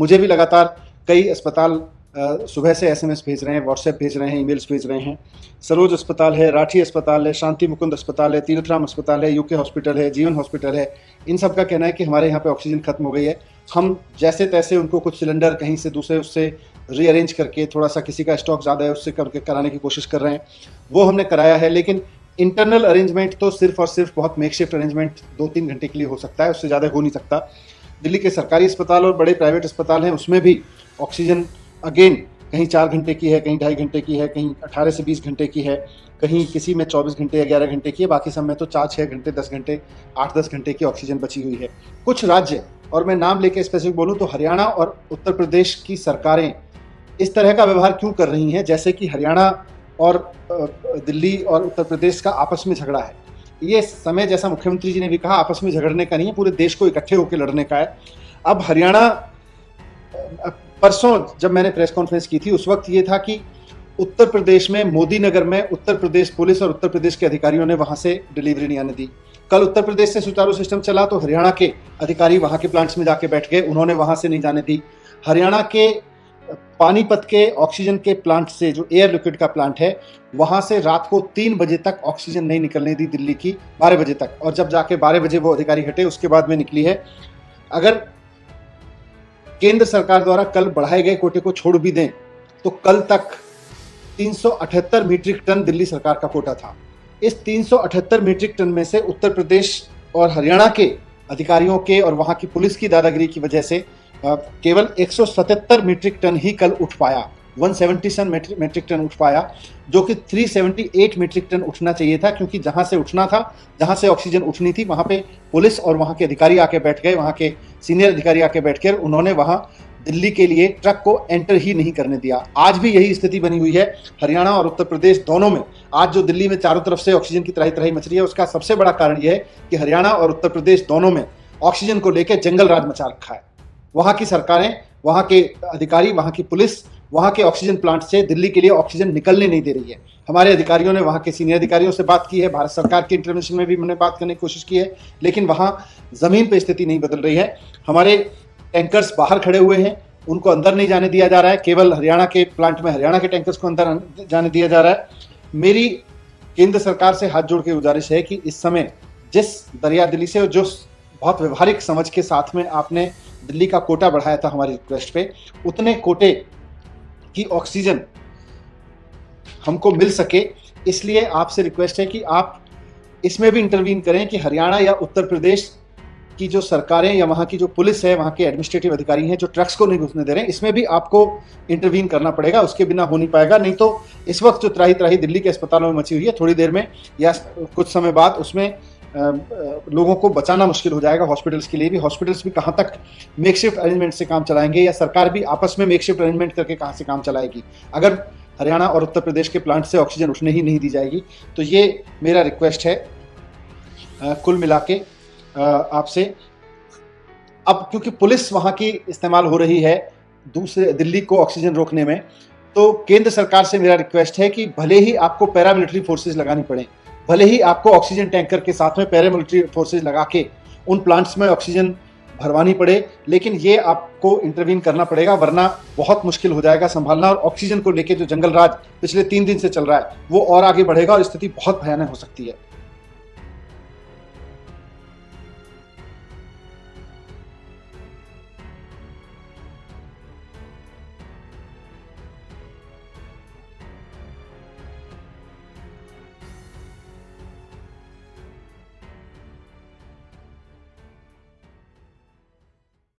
मुझे भी लगातार कई अस्पताल सुबह से एसएमएस भेज रहे हैं, व्हाट्सएप भेज रहे हैं, ईमेल्स भेज रहे हैं। सरोज अस्पताल है, राठी अस्पताल है, शांति मुकुंद अस्पताल है, तीर्थराम अस्पताल है, यूके हॉस्पिटल है, जीवन हॉस्पिटल है, इन सब का कहना है कि हमारे यहाँ पे ऑक्सीजन खत्म हो गई है। हम जैसे तैसे उनको कुछ सिलेंडर कहीं से दूसरे उससे रीअरेंज करके, थोड़ा सा किसी का स्टॉक ज़्यादा है उससे करके कराने की कोशिश कर रहे हैं, वो हमने कराया है। लेकिन इंटरनल अरेंजमेंट तो सिर्फ और सिर्फ बहुत मेकशिफ्ट अरेंजमेंट 2-3 घंटे के लिए हो सकता है, उससे ज़्यादा हो नहीं सकता। दिल्ली के सरकारी अस्पताल और बड़े प्राइवेट अस्पताल हैं, उसमें भी ऑक्सीजन अगेन कहीं 4 घंटे की है, कहीं 2.5 घंटे की है, कहीं 18 से 20 घंटे की है, कहीं किसी में 24 घंटे या 11 घंटे की है, बाकी सब में तो 4-6 घंटे, 10 घंटे, 8-10 घंटे की ऑक्सीजन बची हुई है। कुछ राज्य, और मैं नाम लेके स्पेसिफिक बोलूँ तो हरियाणा और उत्तर प्रदेश की सरकारें इस तरह का व्यवहार क्यों कर रही हैं जैसे कि हरियाणा और दिल्ली और उत्तर प्रदेश का आपस में झगड़ा है। ये समय, जैसा मुख्यमंत्री जी ने भी कहा, आपस में झगड़ने का नहीं है, पूरे देश को इकट्ठे होकर लड़ने का है। अब हरियाणा, परसों जब मैंने प्रेस कॉन्फ्रेंस की थी उस वक्त ये था कि उत्तर प्रदेश में मोदी नगर में उत्तर प्रदेश पुलिस और उत्तर प्रदेश के अधिकारियों ने वहां से डिलीवरी नहीं आने दी। कल उत्तर प्रदेश से सुचारू सिस्टम चला तो हरियाणा के अधिकारी वहां के प्लांट्स में जाके बैठ गए, उन्होंने वहां से नहीं जाने दी। हरियाणा के पानीपत के ऑक्सीजन के प्लांट से, जो एयर लिक्विड का प्लांट है, वहां से रात को 3 बजे तक ऑक्सीजन नहीं निकलने दी दिल्ली की, 12 बजे तक, और जब जाके 12 बजे वो अधिकारी हटे उसके बाद में निकली है। अगर केंद्र सरकार द्वारा कल बढ़ाए गए कोटे को छोड़ भी दें तो कल तक 378 मीट्रिक टन दिल्ली सरकार का कोटा था। इस 378 मीट्रिक टन में से उत्तर प्रदेश और हरियाणा के अधिकारियों के और वहां की पुलिस की दादागिरी की वजह से केवल 177 मीट्रिक टन ही कल उठ पाया, 177 मीट्रिक टन उठ पाया, जो कि 378 मीट्रिक टन उठना चाहिए था, क्योंकि जहां से उठना था, जहां से ऑक्सीजन उठनी थी, वहां पे पुलिस और वहां के अधिकारी आके बैठ गए, वहां के सीनियर अधिकारी आके बैठ कर उन्होंने वहां दिल्ली के लिए ट्रक को एंटर ही नहीं करने दिया। आज भी यही स्थिति बनी हुई है हरियाणा और उत्तर प्रदेश दोनों में। आज जो दिल्ली में चारों तरफ से ऑक्सीजन की त्राही त्राही मच रही है, उसका सबसे बड़ा कारण यह है कि हरियाणा और उत्तर प्रदेश दोनों में ऑक्सीजन को लेकर जंगल राज मचा रखा है। वहां की सरकारें, वहां के अधिकारी, वहां की पुलिस वहां के ऑक्सीजन प्लांट से दिल्ली के लिए ऑक्सीजन निकलने नहीं दे रही है। हमारे अधिकारियों ने वहां के सीनियर अधिकारियों से बात की है, भारत सरकार के इंटरवेंशन में भी हमने बात करने की कोशिश की है, लेकिन वहां जमीन पे स्थिति नहीं बदल रही है। हमारे टैंकर्स बाहर खड़े हुए हैं, उनको अंदर नहीं जाने दिया जा रहा है, केवल हरियाणा के प्लांट में हरियाणा के टैंकर्स को अंदर जाने दिया जा रहा है। मेरी केंद्र सरकार से हाथ जोड़ के गुजारिश है कि इस समय जिस दरिया दिल्ली से, जो बहुत व्यवहारिक समझ के साथ में आपने दिल्ली का कोटा बढ़ाया था हमारी रिक्वेस्ट पे, उतने कोटे की ऑक्सीजन हमको मिल सके, इसलिए आपसे रिक्वेस्ट है कि आप इसमें भी इंटरवीन करें कि हरियाणा या उत्तर प्रदेश की जो सरकारें या वहाँ की जो पुलिस है, वहाँ के एडमिनिस्ट्रेटिव अधिकारी हैं जो ट्रक्स को नहीं घुसने दे रहे हैं, इसमें भी आपको इंटरवीन करना पड़ेगा, उसके बिना हो नहीं पाएगा। नहीं तो इस वक्त जो त्राही त्राही दिल्ली के अस्पतालों में मची हुई है, थोड़ी देर में या कुछ समय बाद उसमें लोगों को बचाना मुश्किल हो जाएगा। हॉस्पिटल्स के लिए भी, हॉस्पिटल्स भी कहाँ तक मेकशिफ्ट अरेंजमेंट से काम चलाएंगे, या सरकार भी आपस में मेकशिफ्ट अरेंजमेंट करके कहाँ से काम चलाएगी, अगर हरियाणा और उत्तर प्रदेश के प्लांट से ऑक्सीजन उठने ही नहीं दी जाएगी। तो ये मेरा रिक्वेस्ट है कुल मिला के आपसे। अब क्योंकि पुलिस वहाँ की इस्तेमाल हो रही है दूसरे दिल्ली को ऑक्सीजन रोकने में, तो केंद्र सरकार से मेरा रिक्वेस्ट है कि भले ही आपको पैरामिलिट्री फोर्सेज लगानी पड़े, भले ही आपको ऑक्सीजन टैंकर के साथ में पैरामिलिट्री फोर्सेज लगा के उन प्लांट्स में ऑक्सीजन भरवानी पड़े, लेकिन ये आपको इंटरवीन करना पड़ेगा, वरना बहुत मुश्किल हो जाएगा संभालना। और ऑक्सीजन को लेके जो जंगल राज पिछले 3 दिन से चल रहा है वो और आगे बढ़ेगा और स्थिति बहुत भयानक हो सकती है।